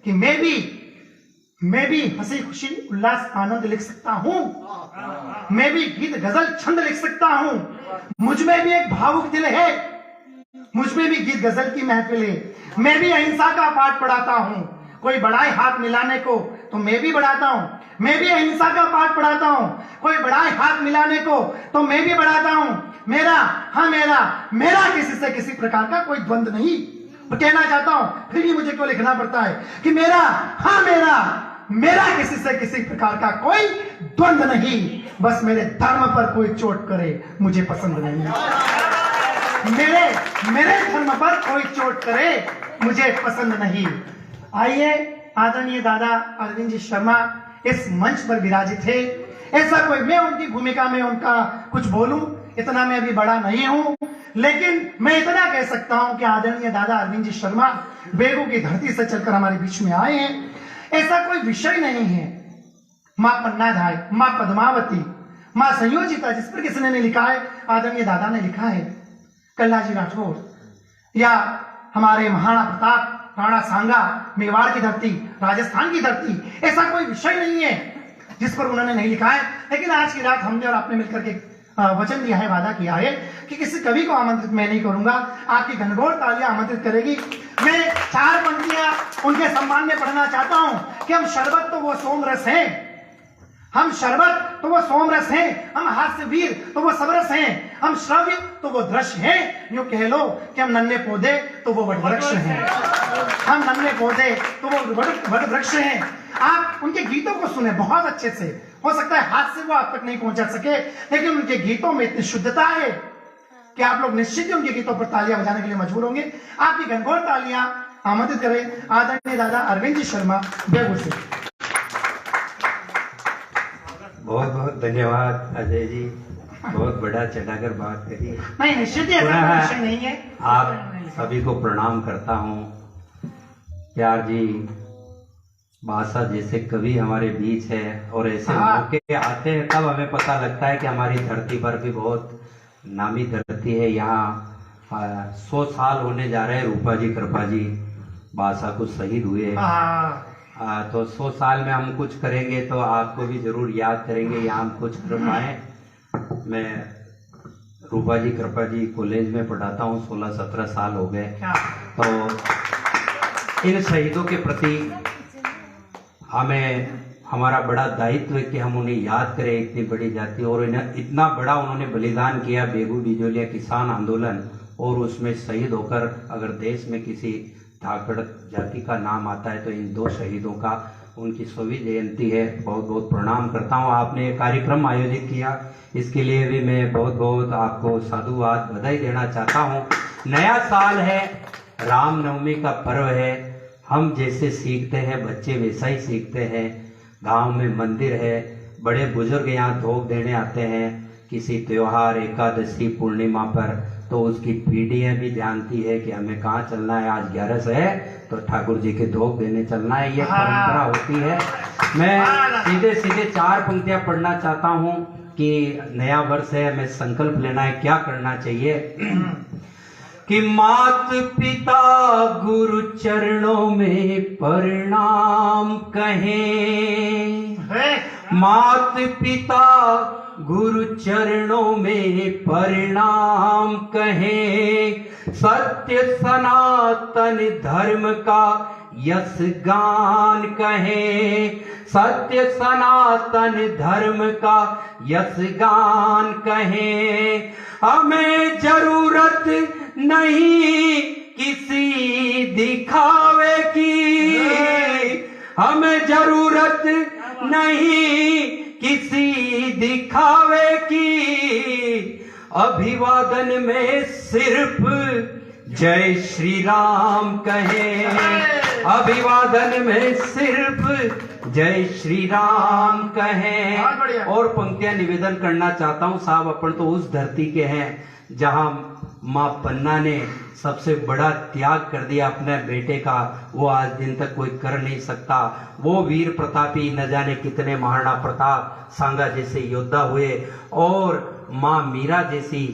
कि मैं भी हंसी खुशी उल्लास आनंद लिख सकता हूं, मैं भी गीत गजल छंद लिख सकता हूं, मुझ में भी एक भावुक दिल है, मुझ में भी गीत गजल की महफिल है, मैं भी अहिंसा का पाठ पढ़ाता हूं, कोई बढ़ाए हाथ मिलाने को तो मैं भी बढ़ाता हूं, मैं भी अहिंसा का पाठ पढ़ाता हूं, कोई बढ़ाए हाथ मिलाने को तो मैं भी बढ़ाता हूं, मेरा किसी से किसी प्रकार का कोई द्वंद नहीं। कहना चाहता हूं, फिर भी मुझे क्यों लिखना पड़ता है कि मेरा किसी से किसी प्रकार का कोई द्वंद नहीं, बस मेरे धर्म पर कोई चोट करे मुझे पसंद नहीं, मेरे धर्म पर कोई चोट करे मुझे पसंद नहीं। आइए आदरणीय दादा अरविंद जी शर्मा इस मंच पर विराजित थे। ऐसा कोई मैं उनकी भूमिका में उनका कुछ बोलूं, इतना मैं अभी बड़ा नहीं हूं, लेकिन मैं इतना कह सकता हूं कि आदरणीय दादा अरविंद जी शर्मा बेगू की धरती से चलकर हमारे बीच में आए हैं। ऐसा कोई विषय नहीं है, मां पन्नाधाय, मां पद्मावती, मां संयोजिता, जिस पर किसी ने लिखा है, आदरणीय दादा ने लिखा है, कल्लाजी राठौर या हमारे महाराणा प्रताप, राणा सांगा, मेवाड़ की धरती, राजस्थान की धरती, ऐसा कोई विषय नहीं है जिस पर उन्होंने नहीं लिखा है। लेकिन आज की रात हमने और आपने मिलकर के वचन दिया है, वादा किया है कि किसी कवि को आमंत्रित मैं नहीं करूंगा, आपकी घनघोर तालियां आमंत्रित करेगी। मैं 4 पंक्तियां उनके सम्मान में पढ़ना चाहता हूं कि हम शरबत तो वो सोमरस हैं, हम शरबत तो वो सोमरस हैं, हम हास्य वीर तो वो सबरस हैं, हम श्रव्य तो वो दृश्य हैं, यूं कह लो कि हम नन्हे पौधे तो वो वटवृक्ष हैं, हम नन्हे पौधे तो वो वटवृक्ष हैं। आप उनके गीतों को सुने बहुत अच्छे से, हो सकता है हाथ से वो आप तक नहीं पहुंचा सके, लेकिन उनके गीतों में इतनी शुद्धता है कि आप लोग निश्चित ही उनके गीतों पर तालियां बजाने के लिए मजबूर होंगे। आपकी घनघोर तालियां आमंत्रित करें आदरणीय दादा अरविंद जी शर्मा बेगू से। बहुत बहुत धन्यवाद अजय जी, बहुत बड़ा चढ़ाकर बात करी। नहीं, निश्चित ही ऐसा विषय नहीं है। आप सभी को प्रणाम करता हूँ। प्यार जी भाषा जैसे कवि हमारे बीच है और ऐसे मौके आते हैं तब हमें पता लगता है कि हमारी धरती पर भी बहुत नामी धरती है। यहाँ 100 साल होने जा रहे हैं रूपा जी कृपा जी भाषा को शहीद हुए। तो 100 साल में हम कुछ करेंगे तो आपको भी जरूर याद करेंगे, यहाँ हम कुछ कर पाए। मैं रूपा जी कृपा जी कॉलेज में पढ़ाता हूँ, 16-17 साल हो गए। तो इन शहीदों के प्रति हमें हमारा बड़ा दायित्व है कि हम उन्हें याद करें, इतनी बड़ी जाति और इतना बड़ा उन्होंने बलिदान किया बेगू बिजोलिया किसान आंदोलन, और उसमें शहीद होकर अगर देश में किसी धाकड़ जाति का नाम आता है तो इन 2 शहीदों का, उनकी 100वीं जयंती है। बहुत बहुत प्रणाम करता हूँ। आपने ये कार्यक्रम आयोजित किया, इसके लिए भी मैं बहुत बहुत आपको साधुवाद बधाई देना चाहता हूँ। नया साल है, रामनवमी का पर्व है, हम जैसे सीखते हैं बच्चे वैसा ही सीखते हैं। गांव में मंदिर है, बड़े बुजुर्ग यहाँ धोख देने आते हैं किसी त्योहार, एकादशी, पूर्णिमा पर, तो उसकी पीढ़ियाँ भी जानती है कि हमें कहाँ चलना है। आज 11 है तो ठाकुर जी के धोख देने चलना है, ये परंपरा होती है। मैं सीधे सीधे 4 पंक्तियां पढ़ना चाहता हूँ कि नया वर्ष है, हमें संकल्प लेना है, क्या करना चाहिए कि मात पिता गुरु चरणों में प्रणाम कहें, मात पिता गुरु चरणों में प्रणाम कहें, सत्य सनातन धर्म का यश गान कहें, सत्य सनातन धर्म का यश गान कहें। हमें जरूरत नहीं किसी दिखावे की, हमें जरूरत नहीं किसी दिखावे की, अभिवादन में सिर्फ जय श्री राम कहें, अभिवादन में सिर्फ जय श्री राम कहें। और पंक्तियां निवेदन करना चाहता हूं साहब, अपन तो उस धरती के हैं जहां माँ पन्ना ने सबसे बड़ा त्याग कर दिया अपने बेटे का, वो आज दिन तक कोई कर नहीं सकता। वो वीर प्रतापी न जाने कितने महाराणा प्रताप सांगा जैसे योद्धा हुए, और माँ मीरा जैसी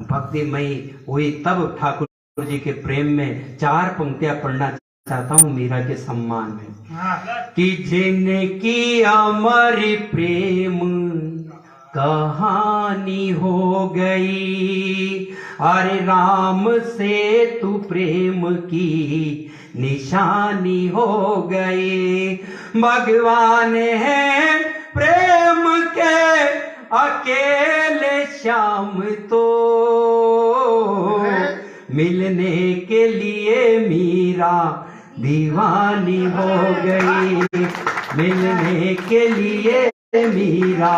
भक्तिमयी हुई, तब ठाकुर जी के प्रेम में 4 पंक्तियां पढ़ना चाहता हूँ मीरा के सम्मान में हाँ। कि जिनकी अमर प्रेम कहानी हो गई, अरे राम से तू प्रेम की निशानी हो गई। भगवान है प्रेम के अकेले श्याम तो, मिलने के लिए मीरा दीवानी हो गई, मिलने के लिए मीरा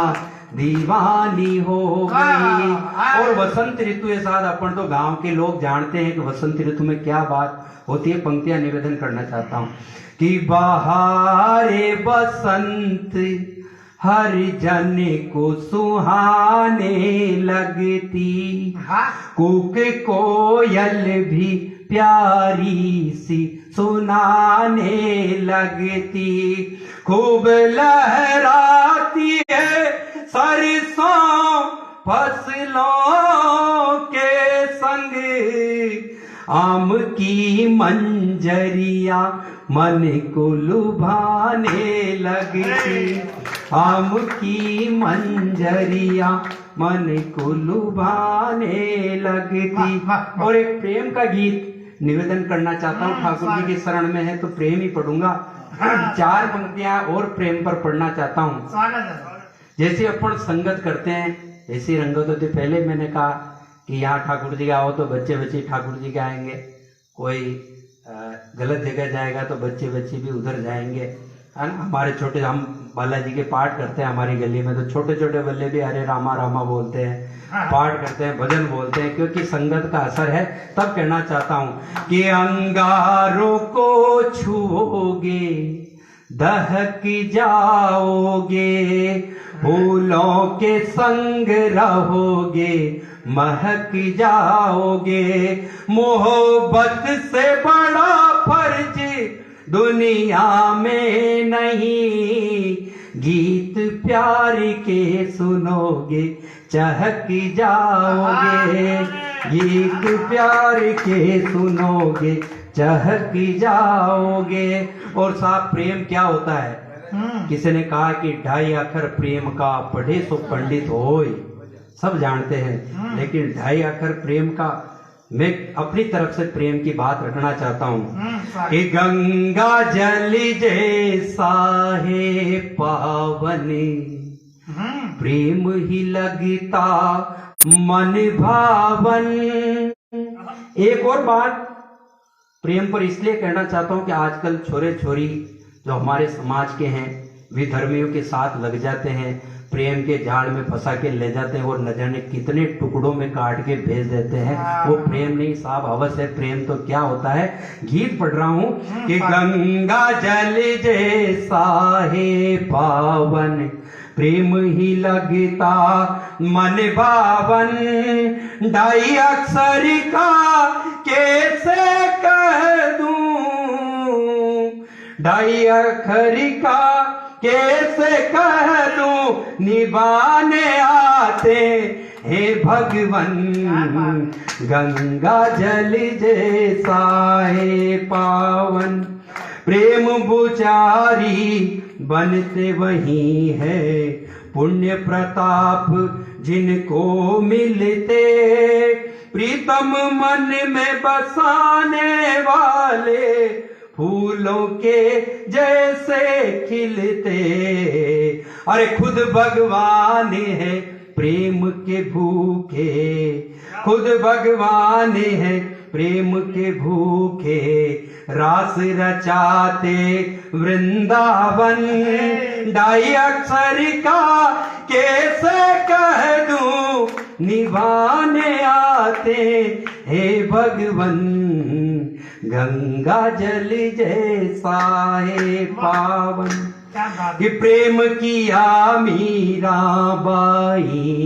दीवानी हो गई। और वसंत ऋतु के साथ अपन तो गांव के लोग जानते हैं कि वसंत ऋतु में क्या बात होती है। पंक्तियां निवेदन करना चाहता हूं कि बहारे बसंत हर जन को सुहाने लगती, कूक कोयल भी प्यारी सी सुनाने लगती। खूब लहराती है सरसों फसलों के संग, आम की मंजरिया मन को लुभाने लगती, आम की मंजरिया मन को लुभाने लगती। और एक प्रेम का गीत निवेदन करना चाहता हूँ, ठाकुर जी की शरण में है तो प्रेम ही पढ़ूंगा। 4 पंक्तियां और प्रेम पर पढ़ना चाहता हूँ। जैसे अपन संगत करते हैं ऐसी रंगत होती। पहले मैंने कहा कि यहाँ ठाकुर जी आओ तो बच्चे बच्चे ठाकुर जी के आएंगे, कोई गलत जगह जाएगा तो बच्चे बच्चे भी उधर जाएंगे, है ना। हमारे छोटे, हम बालाजी के पाठ करते हैं हमारी गली में, तो छोटे छोटे बल्ले भी हरे रामा रामा बोलते हैं, पाठ करते हैं, भजन बोलते हैं, क्योंकि संगत का असर है। तब कहना चाहता हूँ कि अंगारों को छुओगे दहक जाओगे, फूलों के संग रहोगे महक जाओगे। मोहब्बत से बड़ा फर्ज दुनिया में नहीं, गीत प्यार के सुनोगे चहक जाओगे, गीत प्यार के सुनोगे चहक जाओगे। और साहब प्रेम क्या होता है? किसी ने कहा कि 2.5 अक्षर प्रेम का पढ़े सो पंडित होय, सब जानते हैं, लेकिन 2.5 अक्षर प्रेम का मैं अपनी तरफ से प्रेम की बात रखना चाहता हूँ कि गंगा जल जैसा है पावन, प्रेम ही लगता मन भावन। एक और बात प्रेम पर इसलिए कहना चाहता हूँ कि आजकल छोरे छोरी जो हमारे समाज के हैं विधर्मियों के साथ लग जाते हैं, प्रेम के जाल में फंसा के ले जाते हैं और न जाने कितने टुकड़ों में काट के भेज देते हैं। वो प्रेम नहीं साहब, अवश्य प्रेम तो क्या होता है। गीत पढ़ रहा हूँ कि गंगा जल जैसा है पावन, प्रेम ही लगता मन भावन। 2.5 अक्षर का कैसे कह दूं, 2.5 अक्षर का कैसे कह दूं, निभाने आते हे भगवन। गंगा जल जैसा है पावन, प्रेम पुजारी बनते वही है, पुण्य प्रताप जिनको मिलते, प्रीतम मन में बसाने वाले फूलों के जैसे खिलते। अरे खुद भगवान है प्रेम के भूखे, खुद भगवान है प्रेम के भूखे, रास रचाते वृंदावन। 2.5 अक्षर का कैसे कह दूं, निभाने आते हे भगवन। गंगा जल जैसा है पावन, कि प्रेम किया मीराबाई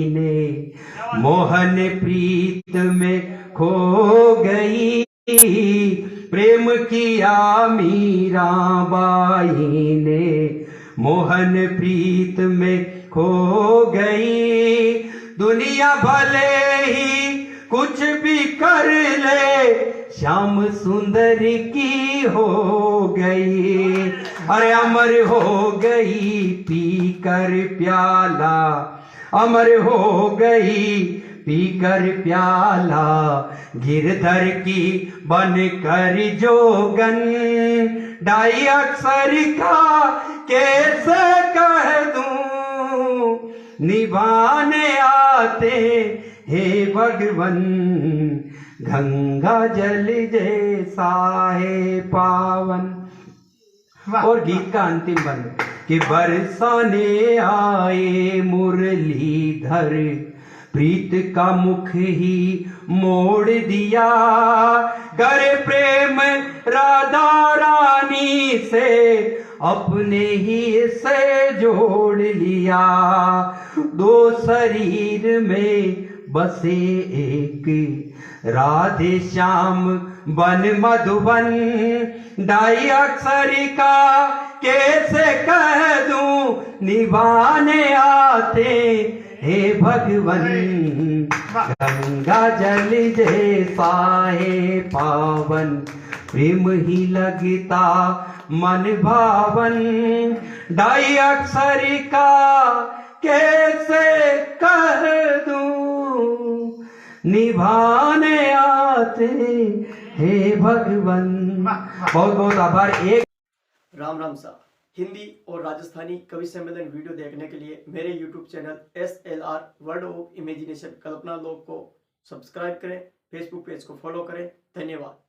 ने, मोहन प्रीत में खो गई। प्रेम किया मीराबाई ने, मोहन प्रीत में खो गई। दुनिया भले ही कुछ भी कर ले श्याम सुंदर की हो गई, अरे अमर हो गई पी कर प्याला, अमर हो गई पीकर प्याला, गिरधर की बन कर जोगन, डाई अक्सर का कैसे कह दूं, निभाने आते हे भगवन, गंगा जल जैसा है पावन। वाह। और गीत का अंतिम बंद कि बरसाने आए मुरलीधर, प्रीत का मुख ही मोड़ दिया, गर प्रेम राधा रानी से अपने ही से जोड़ लिया, दो शरीर में बसे एक, राधे श्याम बन मधुबन, डाई अक्षर का कैसे कह दूं, निभाने आते हे भगवन, गंगा जल जैसा है पावन, प्रेम ही लगता मन भावन, डाई अक्षर का कैसे कह दूं, निभाने आते हे भगवन। बहुत बहुत आभार। एक राम राम सा। हिंदी और राजस्थानी कवि सम्मेलन वीडियो देखने के लिए मेरे YouTube channel SLR world of imagination Kalpana Lok को सब्सक्राइब करें, फेसबुक पेज को फॉलो करें। धन्यवाद।